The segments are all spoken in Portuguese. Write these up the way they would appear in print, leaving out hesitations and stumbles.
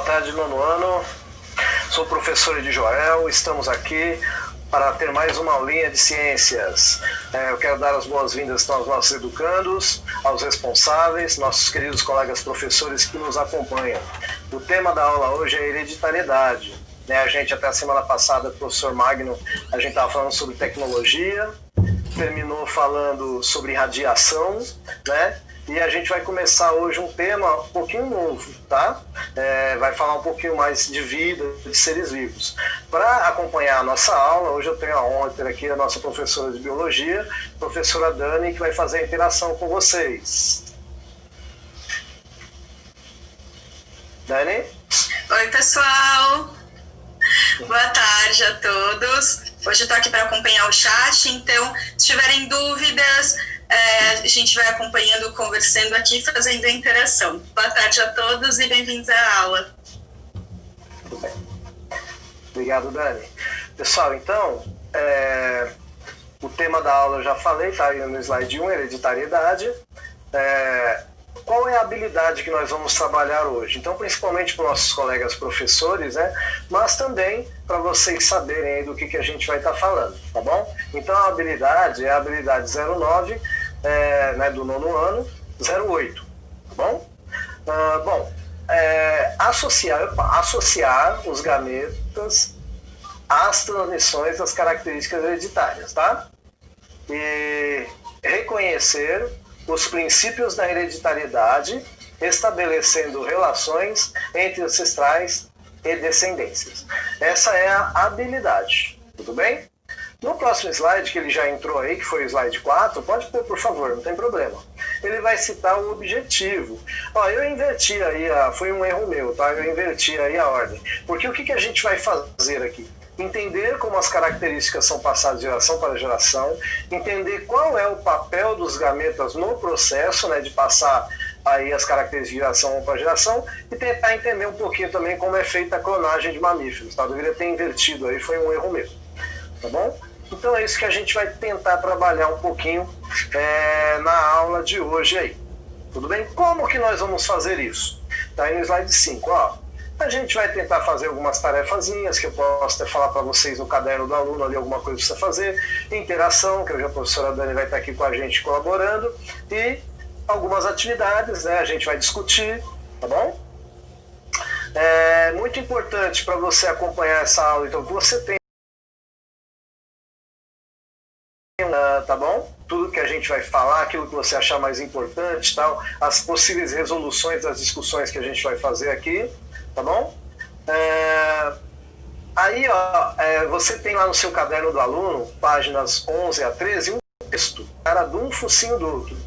tarde, nono ano. Sou o professor de Joel. Estamos aqui para ter mais uma aulinha de ciências. Eu quero dar as boas-vindas aos nossos educandos, aos responsáveis, nossos queridos colegas professores que nos acompanham. O tema da aula hoje é hereditariedade. A gente, até a semana passada, o professor Magno, a gente estava falando sobre tecnologia, terminou falando sobre radiação, né? E a gente vai começar hoje um tema um pouquinho novo, tá? Vai falar um pouquinho mais de vida, de seres vivos. Para acompanhar a nossa aula, hoje eu tenho a honra de ter aqui a nossa professora de biologia, professora Dani, que vai fazer a interação com vocês. Dani? Oi, pessoal! Boa tarde a todos. Hoje eu estou aqui para acompanhar o chat, então, se tiverem dúvidas, a gente vai acompanhando, conversando aqui, fazendo a interação. Boa tarde a todos e bem-vindos à aula. Tudo bem. Obrigado, Dani. Pessoal, então, o tema da aula eu já falei, está aí no slide 1, hereditariedade. Qual é a habilidade que nós vamos trabalhar hoje? Então, principalmente para os nossos colegas professores, né? Mas também para vocês saberem aí do que a gente vai estar falando, tá bom? Então, a habilidade é a habilidade 09, né, do nono ano, 08, tá bom? Associar os gametas às transmissões das características hereditárias, tá? E reconhecer os princípios da hereditariedade, estabelecendo relações entre ancestrais e descendências. Essa é a habilidade, tudo bem? No próximo slide, que ele já entrou aí, que foi o slide 4, pode pôr, por favor, não tem problema. Ele vai citar o objetivo. Eu inverti aí, foi um erro meu, tá? Eu inverti aí a ordem. Porque o que a gente vai fazer aqui? Entender como as características são passadas de geração para geração, entender qual é o papel dos gametas no processo, né, de passar aí as características de geração para geração, e tentar entender um pouquinho também como é feita a clonagem de mamíferos, tá? Eu deveria ter invertido aí, foi um erro meu, tá bom? Então é isso que a gente vai tentar trabalhar um pouquinho na aula de hoje aí, tudo bem? Como que nós vamos fazer isso? Tá aí no slide 5, ó. A gente vai tentar fazer algumas tarefazinhas que eu posso até falar para vocês no caderno do aluno ali, alguma coisa para você fazer, interação, que hoje a professora Dani vai estar aqui com a gente colaborando, e algumas atividades, né, a gente vai discutir, tá bom? É muito importante para você acompanhar essa aula, então, que você tenha, tá bom? Tudo que a gente vai falar, aquilo que você achar mais importante, tal, as possíveis resoluções das discussões que a gente vai fazer aqui, tá bom? Aí, você tem lá no seu caderno do aluno, páginas 11 a 13, um texto, cara de um focinho do outro,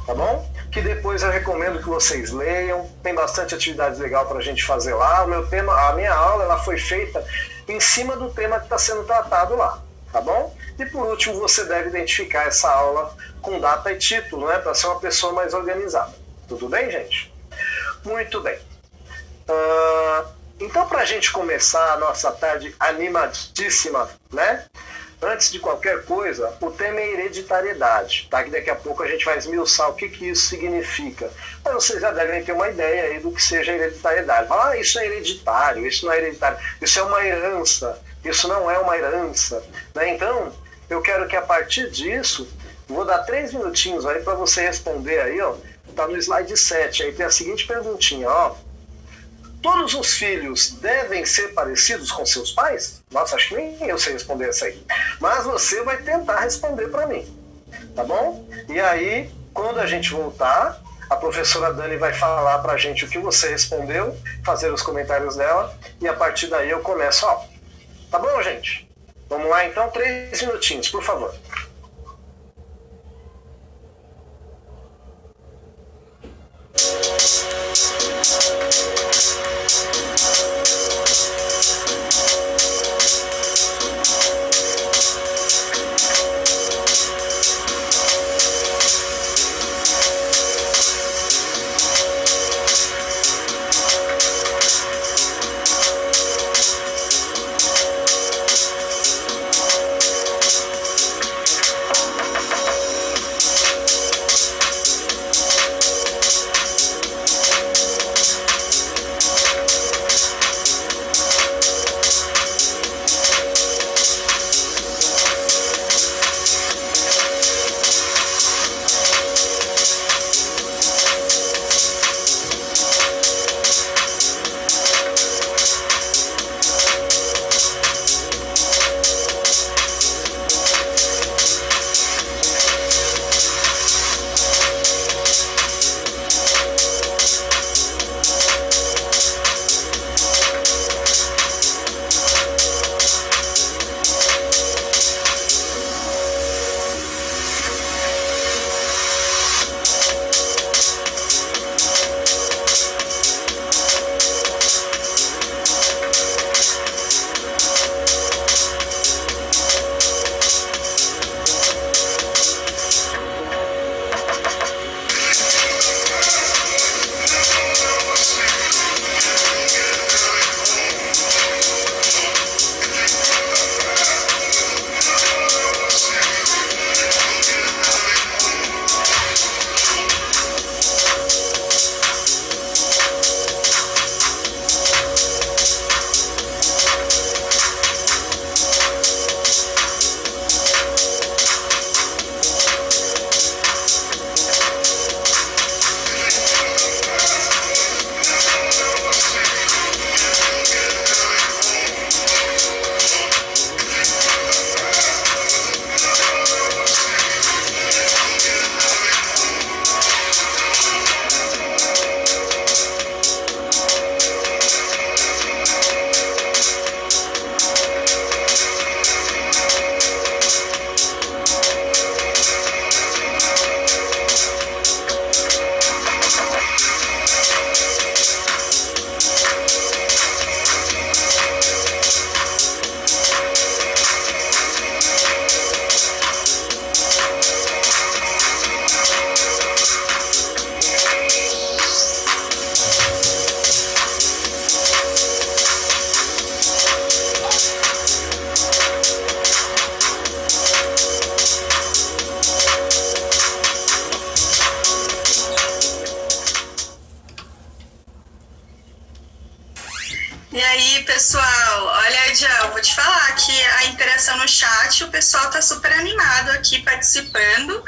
tá bom? Que depois eu recomendo que vocês leiam, tem bastante atividade legal para a gente fazer lá. A minha aula, ela foi feita em cima do tema que está sendo tratado lá, tá bom? E por último, você deve identificar essa aula com data e título, né? Para ser uma pessoa mais organizada. Tudo bem, gente? Muito bem. Então, para a gente começar a nossa tarde animadíssima, né? Antes de qualquer coisa, o tema é hereditariedade, tá? Que daqui a pouco a gente vai esmiuçar o que isso significa. Mas vocês já devem ter uma ideia aí do que seja hereditariedade. Fala, isso é hereditário, isso não é hereditário, isso é uma herança, isso não é uma herança, né? Então, eu quero que a partir disso, vou dar 3 minutinhos aí para você responder aí, ó. Tá no slide 7, aí tem a seguinte perguntinha, ó. Todos os filhos devem ser parecidos com seus pais? Nossa, acho que nem eu sei responder essa aí. Mas você vai tentar responder para mim, tá bom? E aí, quando a gente voltar, a professora Dani vai falar para a gente o que você respondeu, fazer os comentários dela, e a partir daí eu começo a aula. Tá bom, gente? Vamos lá então, 3 minutinhos, por favor. no chat, o pessoal está super animado aqui participando.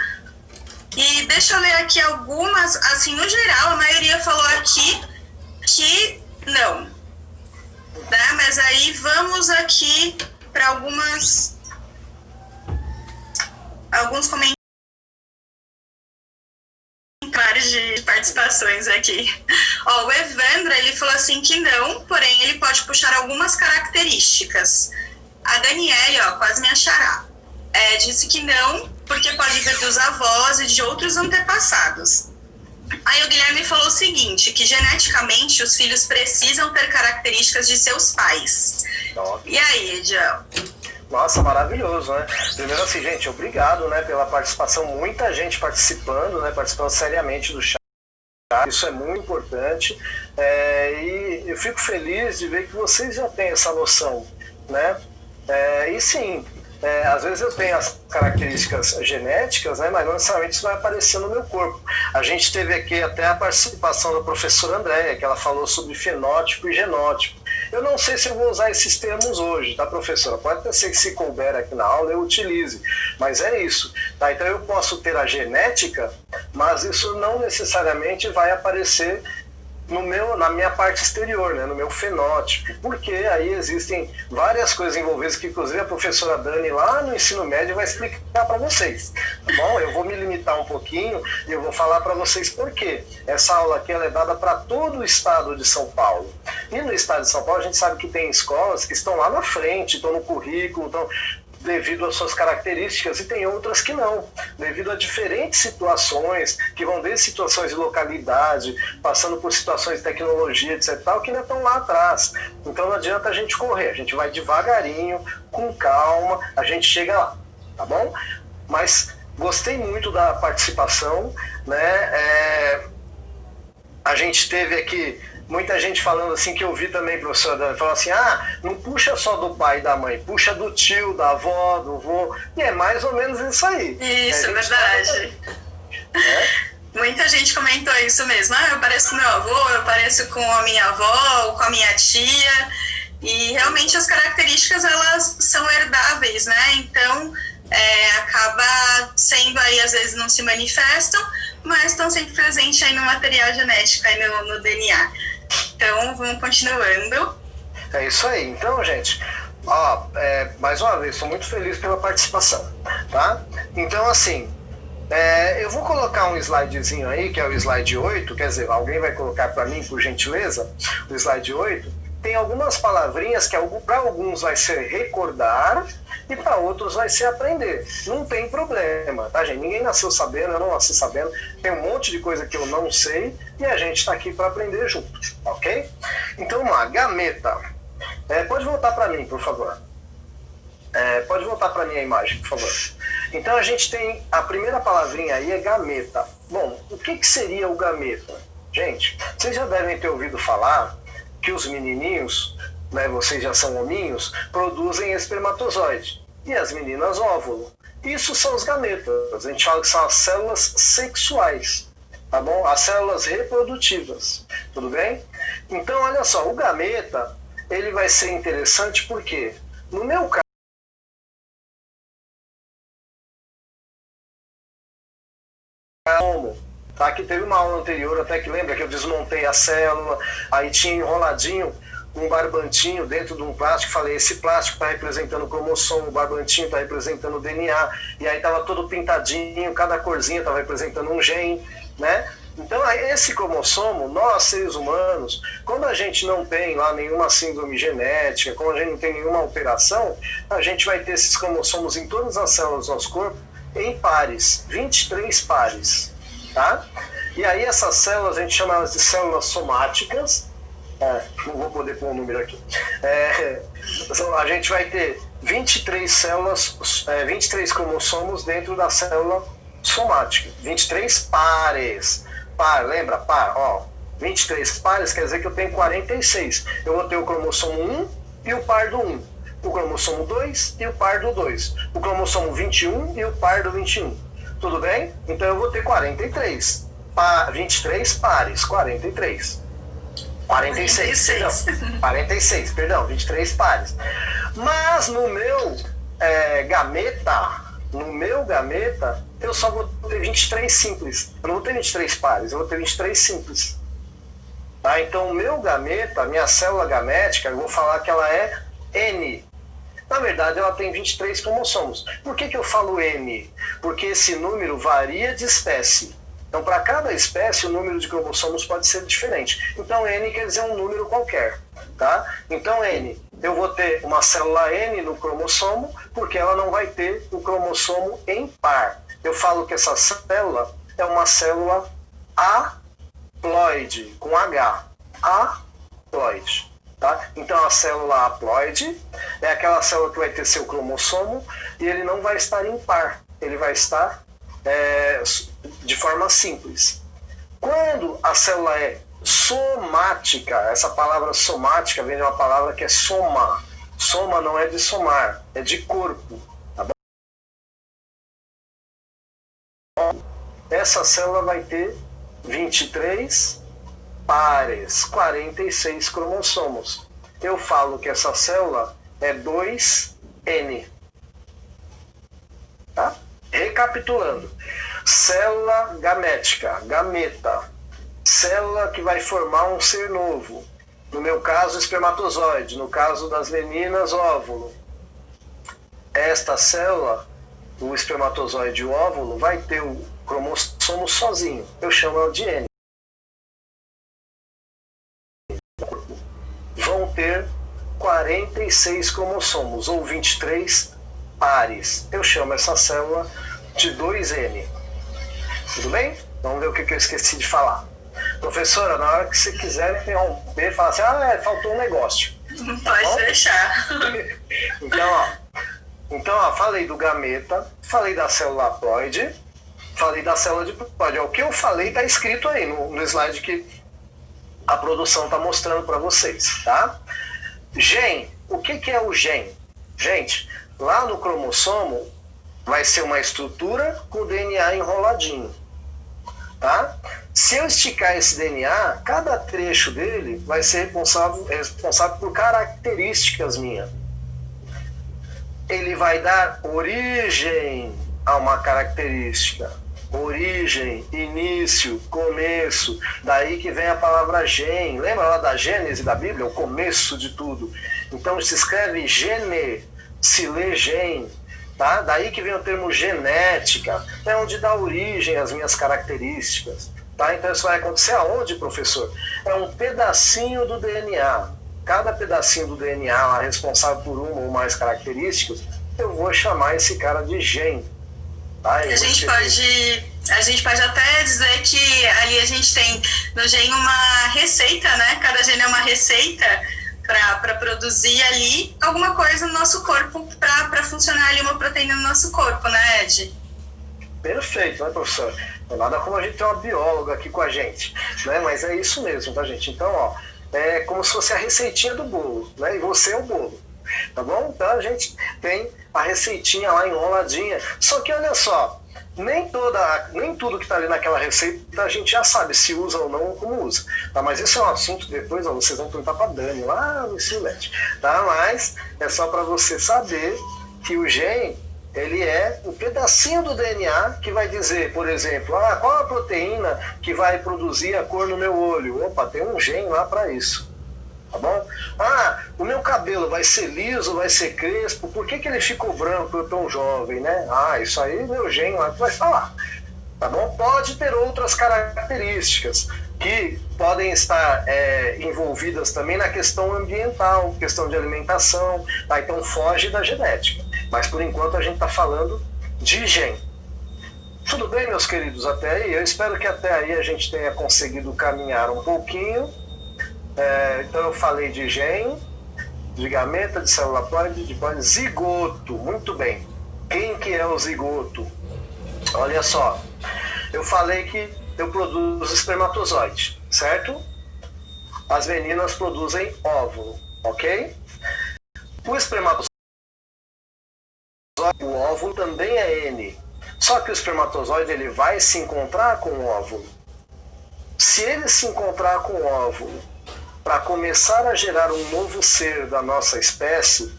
E deixa eu ler aqui algumas, assim, no geral, a maioria falou aqui que não. Né? Mas aí vamos aqui para alguns comentários de participações aqui. Ó, o Evandro, ele falou assim que não, porém ele pode puxar algumas características. A Daniele, ó, quase me achará, disse que não, porque pode vir dos avós e de outros antepassados. Aí o Guilherme falou o seguinte, que geneticamente os filhos precisam ter características de seus pais. Nossa. E aí, Ediel? Nossa, maravilhoso, né? Primeiro assim, gente, obrigado, né, pela participação, muita gente participando, né, participando seriamente do chat, isso é muito importante, e eu fico feliz de ver que vocês já têm essa noção, né? E sim, às vezes eu tenho as características genéticas, né, mas não necessariamente isso vai aparecer no meu corpo. A gente teve aqui até a participação da professora Andréia, que ela falou sobre fenótipo e genótipo. Eu não sei se eu vou usar esses termos hoje, tá, professora? Pode até ser que se couber aqui na aula eu utilize, mas é isso, tá? Então eu posso ter a genética, mas isso não necessariamente vai aparecer na minha parte exterior, né, no meu fenótipo, porque aí existem várias coisas envolvidas que inclusive a professora Dani lá no ensino médio vai explicar para vocês, tá bom? Eu vou me limitar um pouquinho e eu vou falar para vocês por quê. Essa aula aqui ela é dada para todo o estado de São Paulo, e no estado de São Paulo a gente sabe que tem escolas que estão lá na frente, estão no currículo, estão devido às suas características, e tem outras que não, devido a diferentes situações, que vão desde situações de localidade, passando por situações de tecnologia, etc, tal, que ainda estão lá atrás. Então não adianta a gente correr, a gente vai devagarinho, com calma, a gente chega lá, tá bom? Mas gostei muito da participação, né? A gente teve aqui muita gente falando assim, que eu vi também, professor Dani, falando assim, não puxa só do pai e da mãe, puxa do tio, da avó, do vô, e é mais ou menos isso aí. Isso, é verdade. Muita gente comentou isso mesmo, eu pareço com meu avô, eu pareço com a minha avó, ou com a minha tia, e realmente as características, elas são herdáveis, né, então acaba sendo aí, às vezes não se manifestam, mas estão sempre presentes aí no material genético, aí no DNA. Então, vamos continuando. É isso aí. Então, gente, mais uma vez, estou muito feliz pela participação, tá? Então, assim, eu vou colocar um slidezinho aí, que é o slide 8, quer dizer, alguém vai colocar para mim, por gentileza, o slide 8. Tem algumas palavrinhas que para alguns vai ser recordar e para outros vai ser aprender. Não tem problema, tá, gente? Ninguém nasceu sabendo, eu não nasci sabendo. Tem um monte de coisa que eu não sei e a gente está aqui para aprender junto, ok? Então, vamos lá, gameta. Pode voltar para mim, por favor. Pode voltar para mim a imagem, por favor. Então, a gente tem a primeira palavrinha aí, é gameta. Bom, o que seria o gameta? Gente, vocês já devem ter ouvido falar que os menininhos, né, vocês já são hominhos, produzem espermatozoide. E as meninas óvulo. Isso são os gametas. A gente fala que são as células sexuais, tá bom? As células reprodutivas, tudo bem? Então, olha só, o gameta, ele vai ser interessante porque, no meu caso, tá? Que teve uma aula anterior, até que lembra que eu desmontei a célula, aí tinha enroladinho um barbantinho dentro de um plástico, falei, esse plástico está representando o cromossomo, o barbantinho está representando o DNA, e aí estava todo pintadinho, cada corzinha estava representando um gene, né? Então, esse cromossomo, nós seres humanos, quando a gente não tem lá nenhuma síndrome genética, quando a gente não tem nenhuma alteração, a gente vai ter esses cromossomos em todas as células do nosso corpo em pares, 23 pares, tá? E aí essas células, a gente chama elas de células somáticas, não vou poder pôr um número aqui, a gente vai ter 23 células, 23 cromossomos dentro da célula somática, 23 pares, lembra, par, 23 pares quer dizer que eu tenho 46, eu vou ter o cromossomo 1 e o par do 1, o cromossomo 2 e o par do 2, o cromossomo 21 e o par do 21, tudo bem? Então eu vou ter 43, 23 pares, 46, perdão, 23 pares. Mas no meu gameta, no meu gameta, eu só vou ter 23 simples. Eu não vou ter 23 pares, eu vou ter 23 simples. Tá? Então, o meu gameta, minha célula gamética, eu vou falar que ela é N. Na verdade, ela tem 23 cromossomos. Por que eu falo N? Porque esse número varia de espécie. Então, para cada espécie, o número de cromossomos pode ser diferente. Então, N quer dizer um número qualquer. Tá? Então, N, eu vou ter uma célula N no cromossomo, porque ela não vai ter o cromossomo em par. Eu falo que essa célula é uma célula haploide, com H. Haploide. Tá? Então, a célula haploide é aquela célula que vai ter seu cromossomo e ele não vai estar em par. Ele vai estar de forma simples. Quando a célula é somática, essa palavra somática vem de uma palavra que é soma. Soma não é de somar, é de corpo. Tá bom? Essa célula vai ter 23 pares, 46 cromossomos. Eu falo que essa célula é 2N. Tá? Recapitulando. Célula gamética, gameta. Célula que vai formar um ser novo. No meu caso, espermatozoide. No caso das meninas, óvulo. Esta célula, o espermatozoide e o óvulo, vai ter o cromossomo sozinho. Eu chamo ela de N. Vão ter 46 cromossomos, ou 23 pares. Eu chamo essa célula de 2N. Tudo bem? Vamos ver o que eu esqueci de falar. Professora, na hora que você quiser interromper, falar assim, faltou um negócio. Pode deixar. Então, falei do gameta, falei da célula haploide, falei da célula diploide. O que eu falei está escrito aí no slide que a produção está mostrando para vocês, tá? Gen, o que é o gen? Gente, lá no cromossomo vai ser uma estrutura com o DNA enroladinho, tá? Se eu esticar esse DNA, cada trecho dele vai ser responsável por características minhas. Ele vai dar origem a uma característica. Origem, início, começo. Daí que vem a palavra gen. Lembra lá da Gênese da Bíblia? O começo de tudo. Então se escreve gene, se lê gen. Tá? Daí que vem o termo genética. É onde dá origem às minhas características. Tá? Então isso vai acontecer aonde, professor? É um pedacinho do DNA. Cada pedacinho do DNA lá, responsável por uma ou mais características, eu vou chamar esse cara de gen. Tá? A gente pode até dizer que ali a gente tem no gen uma receita, né? Cada gene é uma receita para produzir ali alguma coisa no nosso corpo, para funcionar ali uma proteína no nosso corpo, né, Ed? Perfeito, né, professor? Não é nada como a gente ter uma bióloga aqui com a gente, né? Mas é isso mesmo, tá, gente? Então, é como se fosse a receitinha do bolo, né? E você é o bolo, tá bom? Então a gente tem a receitinha lá enroladinha. Só que olha só, nem tudo que está ali naquela receita a gente já sabe se usa ou não ou como usa, tá? Mas isso é um assunto que depois vocês vão perguntar para a Dani lá no Silete, tá? Mas é só para você saber que o gen, ele é um pedacinho do DNA que vai dizer, por exemplo, qual a proteína que vai produzir a cor no meu olho? Opa, tem um gen lá para isso. Tá bom? O meu cabelo vai ser liso, vai ser crespo, por que ele ficou branco eu tão jovem, né? Isso aí meu gen lá que vai falar. Tá bom? Pode ter outras características que podem estar envolvidas também na questão ambiental, questão de alimentação, tá? Então foge da genética. Mas por enquanto a gente está falando de gen. Tudo bem, meus queridos, até aí? Eu espero que até aí a gente tenha conseguido caminhar um pouquinho. Então eu falei de gen, de gameta, de célula haploide, de zigoto. Muito bem. Quem que é o zigoto? Olha só, eu falei que eu produzo espermatozoide, certo? As meninas produzem óvulo, ok? O espermatozoide, o óvulo também é N. Só que o espermatozoide ele vai se encontrar com o óvulo. Se ele se encontrar com o óvulo para começar a gerar um novo ser da nossa espécie,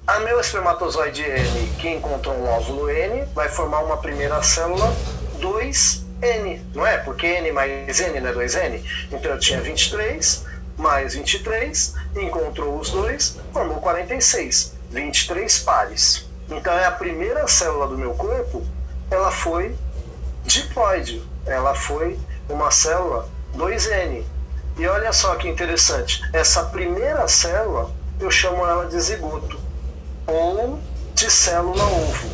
A meu espermatozoide N, que encontrou um óvulo N, vai formar uma primeira célula 2N, não é? Porque N mais N não é 2N? Então eu tinha 23 mais 23, encontrou os dois, formou 46, 23 pares. Então é a primeira célula do meu corpo, ela foi diploide, ela foi uma célula 2N. E olha só que interessante, essa primeira célula eu chamo ela de zigoto ou de célula ovo,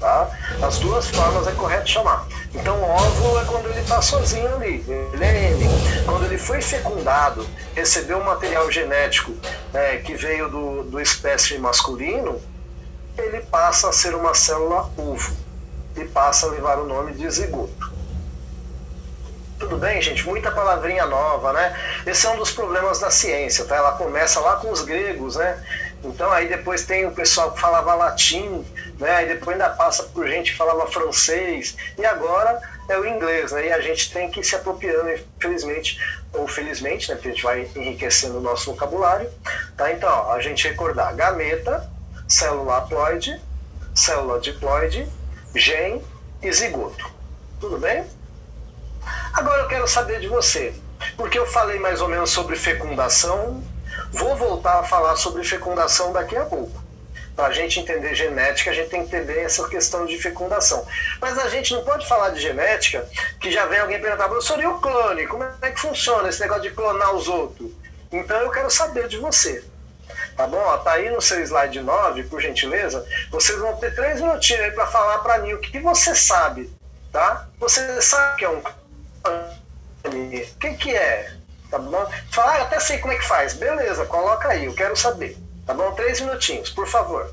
tá? As duas formas é correto chamar. Então o óvulo é quando ele está sozinho ali, ele é N. Quando ele foi fecundado, recebeu um material genético que veio do espécie masculino, ele passa a ser uma célula ovo e passa a levar o nome de zigoto. Tudo bem, gente? Muita palavrinha nova, né? Esse é um dos problemas da ciência, tá? Ela começa lá com os gregos, né? Então aí depois tem o pessoal que falava latim, né? Aí depois ainda passa por gente que falava francês, e agora é o inglês, né? E a gente tem que ir se apropriando, infelizmente, ou felizmente, né? Porque a gente vai enriquecendo o nosso vocabulário, tá? Então, ó, a gente recordar: gameta, célula haploide, célula diploide, gene e zigoto. Tudo bem? Agora eu quero saber de você, porque eu falei mais ou menos sobre fecundação, vou voltar a falar sobre fecundação daqui a pouco. Para a gente entender genética, a gente tem que entender essa questão de fecundação. Mas a gente não pode falar de genética que já vem alguém perguntar: professor, e o clone? Como é que funciona esse negócio de clonar os outros? Então eu quero saber de você. Tá bom? Ó, tá aí no seu slide 9, por gentileza. Vocês vão ter 3 minutinhos aí para falar para mim o que você sabe, tá? Você sabe que é um clone? O que é? Tá bom? Fala, até sei como é que faz. Beleza, coloca aí, eu quero saber. Tá bom? 3 minutinhos, por favor.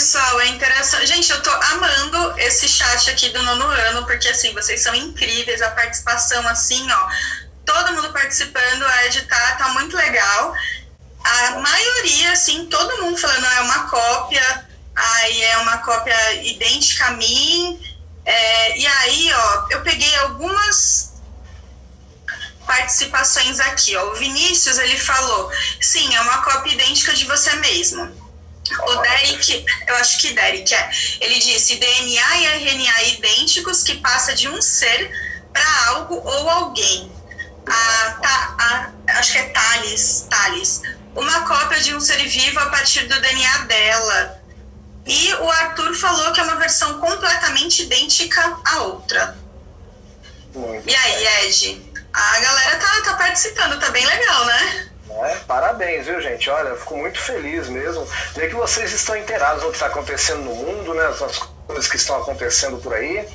pessoal, a interação. Gente, eu tô amando esse chat aqui do nono ano, porque assim, vocês são incríveis, a participação, assim, ó, todo mundo participando, a editar, tá muito legal. A maioria, assim, todo mundo falando, é uma cópia, aí é uma cópia idêntica a mim. E aí, ó, eu peguei algumas participações aqui, ó. O Vinícius, ele falou, sim, é uma cópia idêntica de você mesmo. O Derek, eu acho que Derek ele disse DNA e RNA idênticos que passa de um ser para algo ou alguém. Acho que é Thales, uma cópia de um ser vivo a partir do DNA dela. E o Arthur falou que é uma versão completamente idêntica à outra. E aí, Ed? A galera tá participando, tá bem legal, né? Parabéns, viu, gente? Olha, eu fico muito feliz mesmo ver que vocês estão inteirados no que está acontecendo no mundo, né? As coisas que estão acontecendo por aí.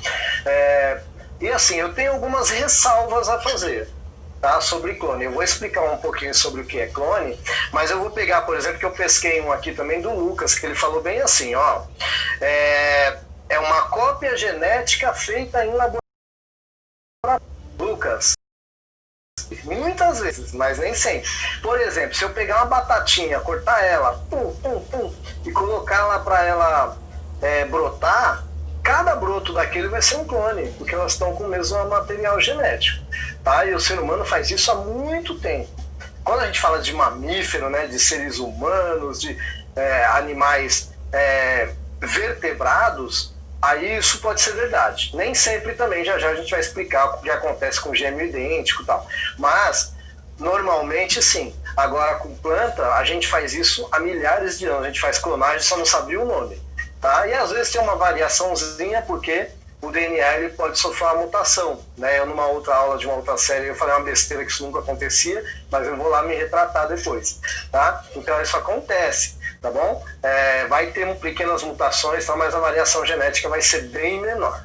E assim, eu tenho algumas ressalvas a fazer, tá, sobre clone. Eu vou explicar um pouquinho sobre o que é clone, mas eu vou pegar, por exemplo, que eu pesquei um aqui também do Lucas, que ele falou bem assim, ó. É uma cópia genética feita em laboratório. Lucas, muitas vezes, mas nem sempre. Por exemplo, se eu pegar uma batatinha, cortar ela, e colocar lá para ela brotar, cada broto daquele vai ser um clone, porque elas estão com o mesmo material genético, tá? E o ser humano faz isso há muito tempo. Quando a gente fala de mamífero, né, de seres humanos, de animais vertebrados, aí isso pode ser verdade. Nem sempre também, já a gente vai explicar o que acontece com gêmeo idêntico e tal. Mas, normalmente sim. Agora, com planta, a gente faz isso há milhares de anos. A gente faz clonagem, só não sabia o nome. Tá? E às vezes tem uma variaçãozinha, porque o DNA ele pode sofrer uma mutação. Né? Eu, numa outra aula de uma outra série, eu falei uma besteira que isso nunca acontecia, mas eu vou lá me retratar depois. Tá? Então, isso acontece. Tá bom? Vai ter pequenas mutações, tá? Mas a variação genética vai ser bem menor.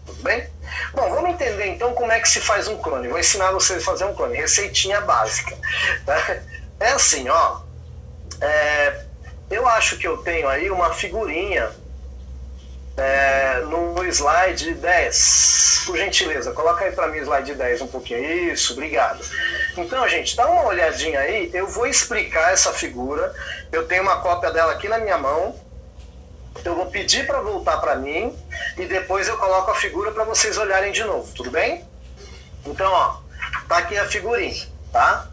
Tudo bem? Bom, vamos entender então como é que se faz um clone. Vou ensinar vocês a fazer um clone. Receitinha básica. Tá? É assim, ó. Eu acho que eu tenho aí uma figurinha no slide 10. Por gentileza, coloca aí para mim slide 10 um pouquinho. Isso, obrigado. Então, gente, dá uma olhadinha aí. Eu vou explicar essa figura. Eu tenho uma cópia dela aqui na minha mão. Eu vou pedir para voltar para mim e depois eu coloco a figura para vocês olharem de novo, tudo bem? Então, ó, tá aqui a figurinha, tá?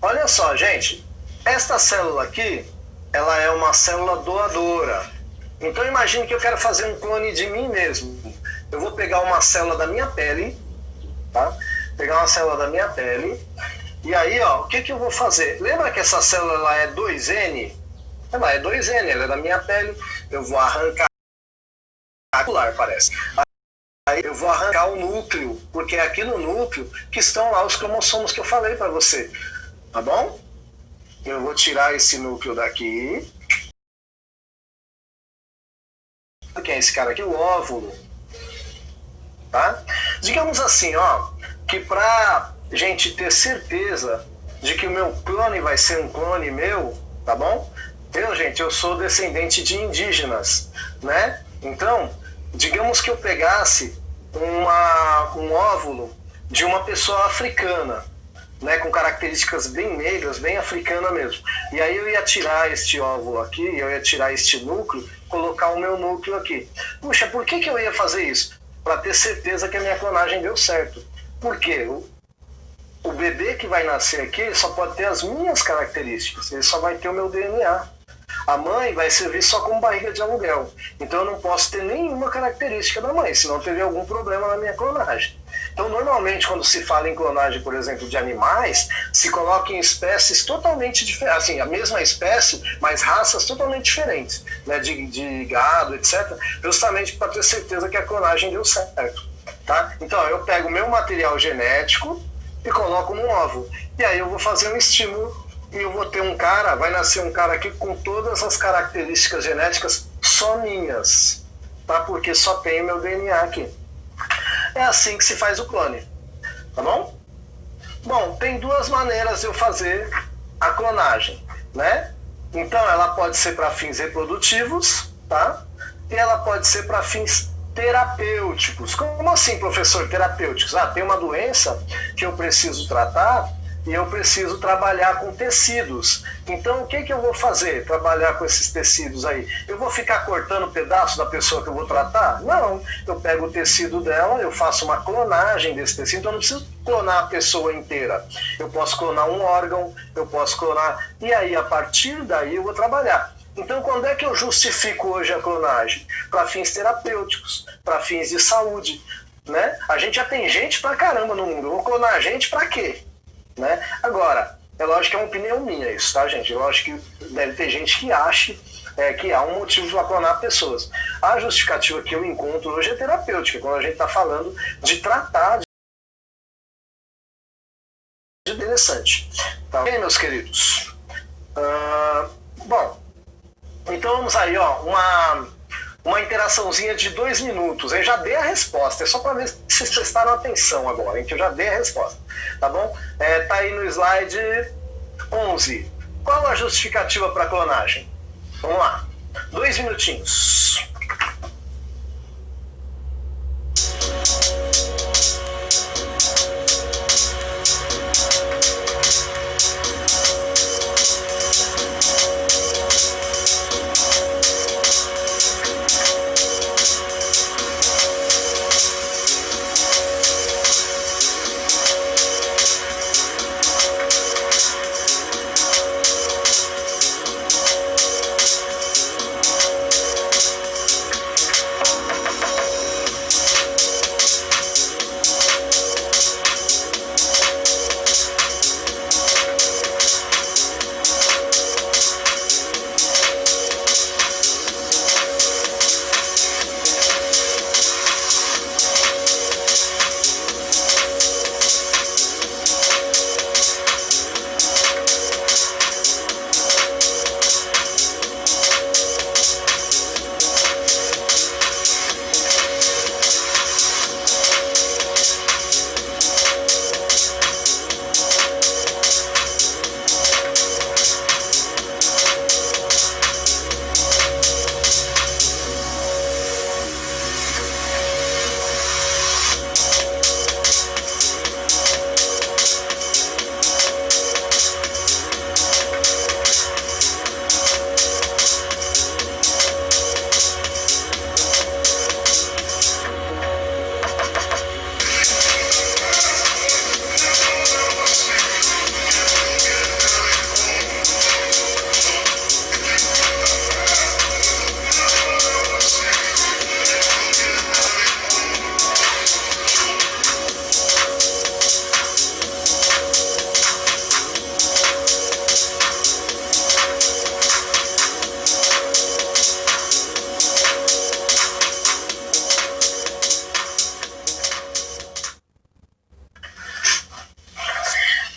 Olha só, gente. Esta célula aqui, ela é uma célula doadora. Então, imagine que eu quero fazer um clone de mim mesmo. Eu vou pegar uma célula da minha pele, tá? Pegar uma célula da minha pele. E aí, ó, o que eu vou fazer? Lembra que essa célula ela é 2N? Ela é 2N, ela é da minha pele. Eu vou arrancar, parece. Aí eu vou arrancar o núcleo, porque é aqui no núcleo que estão lá os cromossomos que eu falei para você. Tá bom? Eu vou tirar esse núcleo daqui. Quem é esse cara aqui? O óvulo. Tá? Digamos assim, ó, que para gente ter certeza de que o meu clone vai ser um clone meu, tá bom? Eu sou descendente de indígenas, né? Então, digamos que eu pegasse um óvulo de uma pessoa africana, né, com características bem negras, bem africana mesmo. E aí eu ia tirar este óvulo aqui, eu ia tirar este núcleo, colocar o meu núcleo aqui. Puxa, por que eu ia fazer isso? Para ter certeza que a minha clonagem deu certo. Por quê? O bebê que vai nascer aqui, ele só pode ter as minhas características, ele só vai ter o meu DNA. A mãe vai servir só como barriga de aluguel. Então eu não posso ter nenhuma característica da mãe, senão teria algum problema na minha clonagem. Então, normalmente, quando se fala em clonagem, por exemplo, de animais, se coloca em espécies totalmente diferentes, assim, a mesma espécie, mas raças totalmente diferentes, né, de gado, etc., justamente para ter certeza que a clonagem deu certo. Tá? Então, eu pego o meu material genético e coloco num óvulo. E aí eu vou fazer um estímulo e eu vou ter vai nascer um cara aqui com todas as características genéticas só minhas, tá? Porque só tem o meu DNA aqui. É assim que se faz o clone, tá bom? Bom, tem duas maneiras de eu fazer a clonagem, né? Então, ela pode ser para fins reprodutivos tá? E ela pode ser para fins terapêuticos. Como assim, professor, terapêuticos? Tem uma doença que eu preciso tratar e eu preciso trabalhar com tecidos. Então, o que eu vou fazer? Trabalhar com esses tecidos aí. Eu vou ficar cortando pedaço da pessoa que eu vou tratar? Não. Eu pego o tecido dela, eu faço uma clonagem desse tecido, então eu não preciso clonar a pessoa inteira. Eu posso clonar um órgão, eu posso clonar... E aí, a partir daí, eu vou trabalhar. Então, quando é que eu justifico hoje a clonagem? Para fins terapêuticos, para fins de saúde, né? A gente já tem gente pra caramba no mundo. Eu vou clonar a gente para quê? Né? Agora, é lógico que é uma opinião minha isso, tá, gente? É lógico que deve ter gente que ache que há um motivo para clonar pessoas. A justificativa que eu encontro hoje é terapêutica, quando a gente está falando de tratar de interessante. Tá bem, meus queridos? Bom, então vamos aí, ó, uma interaçãozinha de 2 minutos. Eu já dei a resposta, é só para ver se vocês prestaram atenção agora, hein, que eu já dei a resposta, tá bom? Tá aí no slide 11. Qual a justificativa para clonagem? Vamos lá, 2 minutinhos.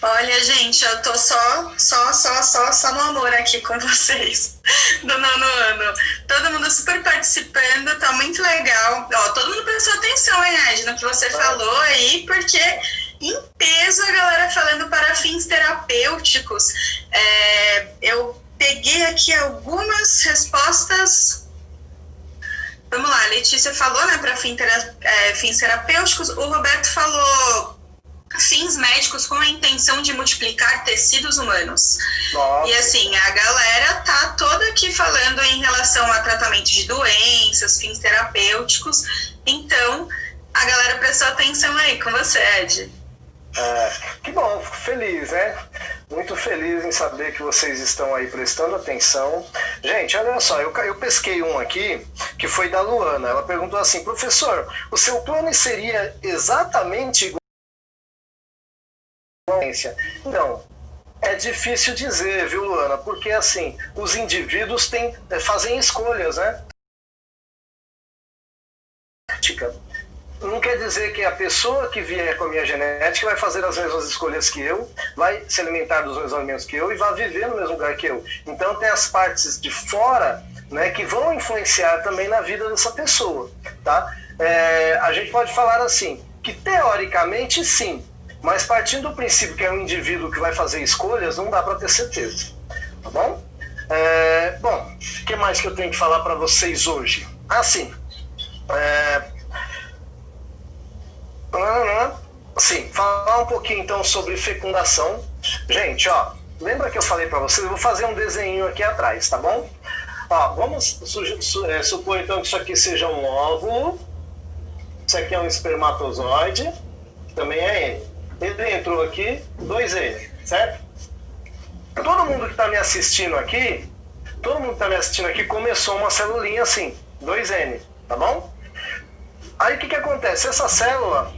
Olha, gente, eu tô só no amor aqui com vocês do 9º ano. Todo mundo super participando, tá muito legal. Ó, todo mundo prestou atenção, hein, Ed, no que você falou aí, porque em peso a galera falando para fins terapêuticos. Eu peguei aqui algumas respostas. Vamos lá, a Letícia falou, né, para fins terapêuticos. O Roberto falou fins médicos com a intenção de multiplicar tecidos humanos. Nossa. E assim, a galera tá toda aqui falando em relação a tratamento de doenças, fins terapêuticos. Então, a galera prestou atenção aí com você, Ed. Que bom, fico feliz, né? Muito feliz em saber que vocês estão aí prestando atenção. Gente, olha só, eu pesquei um aqui, que foi da Luana. Ela perguntou assim: professor, o seu clone seria exatamente igual? Não, é difícil dizer, viu, Luana? Porque assim, os indivíduos fazem escolhas, né? Não quer dizer que a pessoa que vier com a minha genética vai fazer as mesmas escolhas que eu, vai se alimentar dos mesmos alimentos que eu e vai viver no mesmo lugar que eu. Então tem as partes de fora, né, que vão influenciar também na vida dessa pessoa, tá? A gente pode falar assim, que teoricamente sim, mas partindo do princípio que é um indivíduo que vai fazer escolhas, não dá para ter certeza, tá bom? Bom, o que mais que eu tenho que falar para vocês hoje? Sim, falar um pouquinho então sobre fecundação. Gente, ó, lembra que eu falei para vocês? Eu vou fazer um desenho aqui atrás, tá bom? Ó, vamos supor então que isso aqui seja um óvulo, isso aqui é um espermatozoide, que também é N. Ele entrou aqui, 2N, certo? Todo mundo que está me assistindo aqui, começou uma celulinha assim, 2N, tá bom? Aí o que acontece? Essa célula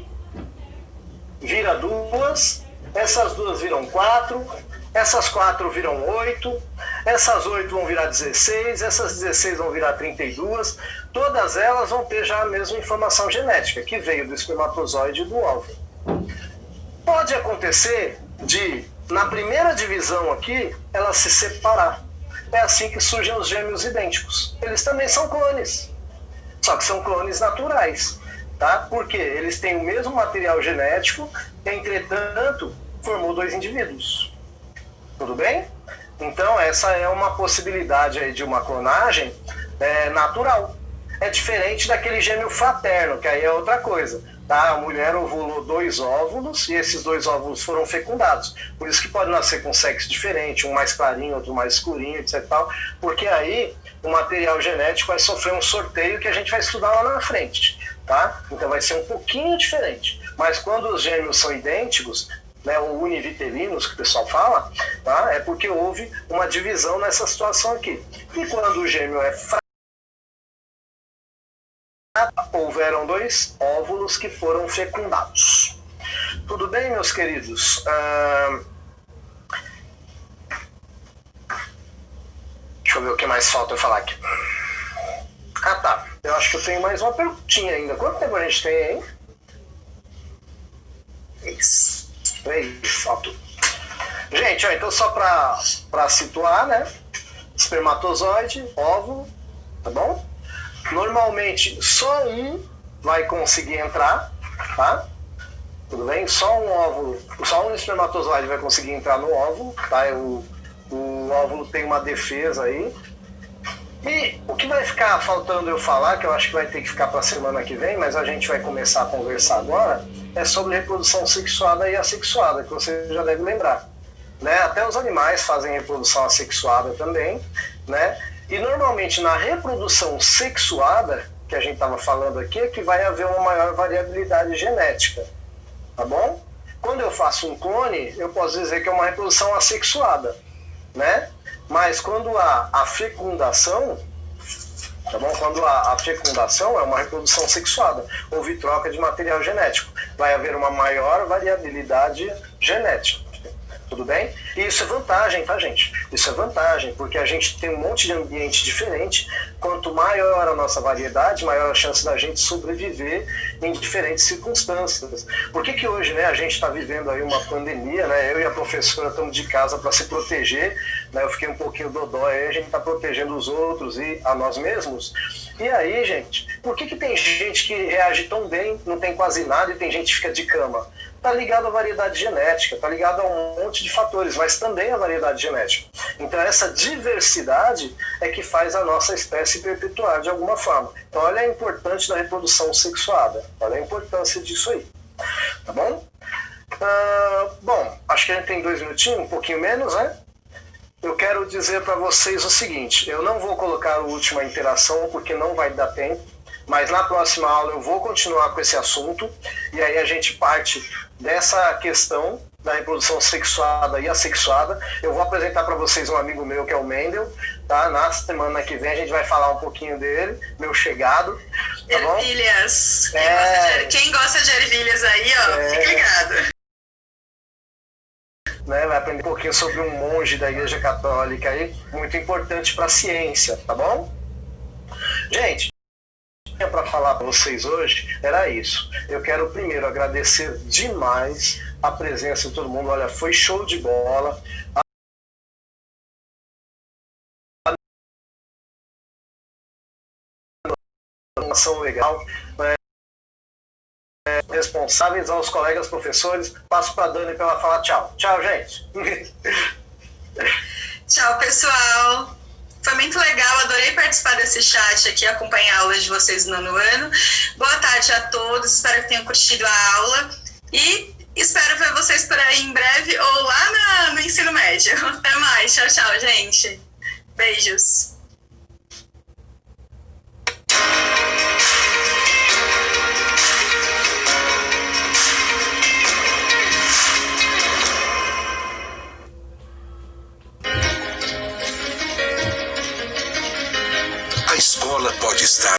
vira 2, essas 2 viram 4, essas 4 viram 8, essas 8 vão virar 16, essas 16 vão virar 32, todas elas vão ter já a mesma informação genética, que veio do espermatozoide e do óvulo. Pode acontecer de, na primeira divisão aqui, ela se separar. É assim que surgem os gêmeos idênticos. Eles também são clones, só que são clones naturais, tá? Porque eles têm o mesmo material genético, entretanto, formou 2 indivíduos. Tudo bem? Então, essa é uma possibilidade aí de uma clonagem natural. É diferente daquele gêmeo fraterno, que aí é outra coisa. Tá? A mulher ovulou 2 óvulos e esses 2 óvulos foram fecundados. Por isso que pode nascer com sexo diferente, um mais clarinho, outro mais escurinho, etc. Porque aí o material genético vai sofrer um sorteio que a gente vai estudar lá na frente. Tá? Então vai ser um pouquinho diferente. Mas quando os gêmeos são idênticos, né, ou univitelinos, que o pessoal fala, tá? É porque houve uma divisão nessa situação aqui. E quando o gêmeo é fraco, houveram 2 óvulos que foram fecundados. Tudo bem, meus queridos? Deixa eu ver o que mais falta eu falar aqui. Tá. Eu acho que eu tenho mais uma perguntinha ainda. Quanto tempo a gente tem aí? 3, falta. Gente, ó, então só para situar, né? Espermatozoide, óvulo, tá bom? Normalmente só um vai conseguir entrar, tá? Tudo bem? Só um óvulo, só um espermatozoide vai conseguir entrar no óvulo, tá? O óvulo tem uma defesa aí. E o que vai ficar faltando eu falar, que eu acho que vai ter que ficar para a semana que vem, mas a gente vai começar a conversar agora, é sobre reprodução sexuada e assexuada, que você já deve lembrar. Né? Até os animais fazem reprodução assexuada também, né? E normalmente na reprodução sexuada, que a gente estava falando aqui, é que vai haver uma maior variabilidade genética, tá bom? Quando eu faço um clone, eu posso dizer que é uma reprodução assexuada, né? Mas quando há a fecundação, tá bom? Quando há a fecundação é uma reprodução sexuada, houve troca de material genético, vai haver uma maior variabilidade genética. Tudo bem? E isso é vantagem, tá, gente? Isso é vantagem, porque a gente tem um monte de ambiente diferente. Quanto maior a nossa variedade, maior a chance da gente sobreviver em diferentes circunstâncias. Por que hoje, né, a gente está vivendo aí uma pandemia, né? Eu e a professora estamos de casa para se proteger, né? Eu fiquei um pouquinho dodói, a gente está protegendo os outros e a nós mesmos. E aí, gente, por que tem gente que reage tão bem, não tem quase nada, e tem gente que fica de cama? Está ligado à variedade genética, está ligado a um monte de fatores, mas também à variedade genética. Então essa diversidade é que faz a nossa espécie perpetuar de alguma forma. Então olha a importância da reprodução sexuada, olha a importância disso aí, tá bom? Bom, acho que a gente tem 2 minutinhos, um pouquinho menos, né? Eu quero dizer para vocês o seguinte, eu não vou colocar a última interação porque não vai dar tempo, mas na próxima aula eu vou continuar com esse assunto e aí a gente parte dessa questão da reprodução sexuada e assexuada. Eu vou apresentar para vocês um amigo meu que é o Mendel, tá? Na semana que vem a gente vai falar um pouquinho dele, meu chegado, tá bom? Ervilhas. Quem gosta de ervilhas aí, ó, fica ligado. Né, vai aprender um pouquinho sobre um monge da Igreja Católica aí, muito importante para a ciência, tá bom? Gente, para falar para vocês hoje era isso. Eu quero primeiro agradecer demais a presença de todo mundo. Olha, foi show de bola. Uma ação legal. Responsáveis aos colegas professores. Passo para a Dani para ela falar tchau. Tchau, gente. Tchau, pessoal. Foi muito legal, adorei participar desse chat aqui, acompanhar a aula de vocês no nono ano. Boa tarde a todos, espero que tenham curtido a aula e espero ver vocês por aí em breve ou lá no ensino médio. Até mais, tchau, tchau, gente. Beijos. A escola pode estar